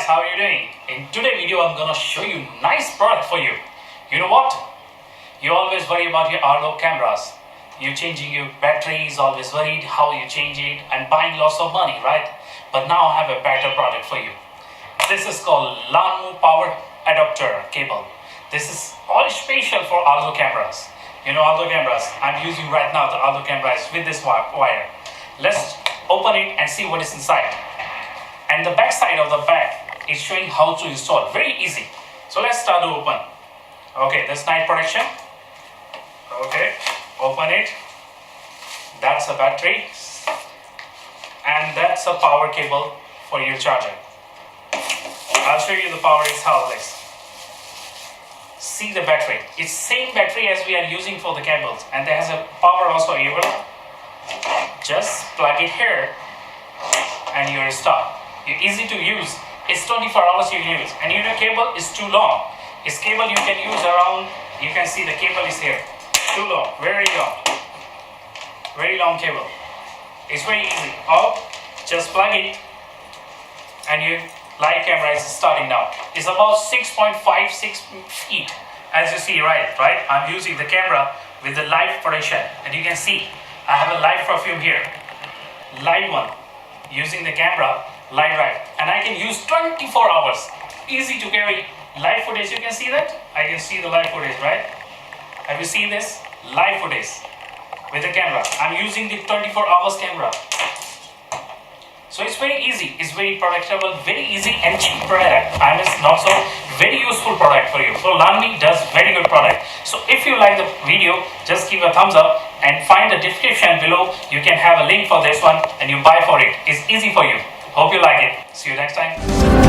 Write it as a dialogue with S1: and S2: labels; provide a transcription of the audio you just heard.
S1: how are you doing? In today's video, I'm gonna show you nice product for you. You know what? You always worry about your Arlo cameras. You're changing your batteries, always worried how you change it and buying lots of money, right? But now I have a better product for you. This is called LANMU power adapter cable. This is all special for Arlo cameras. You know Arlo cameras, I'm using right now the Arlo camera is with this wire. Let's open it and see what is inside. And the back side of the bag is showing how to install. Very easy. So let's start to open. Okay, that's night protection. Okay, open it. That's a battery. And that's a power cable for your charger. I'll show you the power is how this. See the battery. It's same battery as we are using for the cables. And there has a power also available. Just plug it here and you're stopped. It's easy to use. It's 24 hours you can use. And your cable is too long. This cable you can use around, you can see the cable is here. Too long, very long. Very long cable. It's very easy. Just plug it and your live camera is starting now. It's about 6.56 feet. As you see, right? I'm using the camera with the live protection. And you can see, I have a live perfume here. Live one. Using the camera, live right. And I can use 24 hours. Easy to carry. Live footage, you can see that? I can see the live footage, right? Have you seen this? Live footage with the camera. I'm using the 24 hours camera. So it's very easy. It's very predictable, very easy and cheap product. And it's also very useful product for you. So LANMU does very good product. So if you like the video, just give a thumbs up and find the description below. You can have a link for this one and you buy for it. It's easy for you. Hope you like it. See you next time.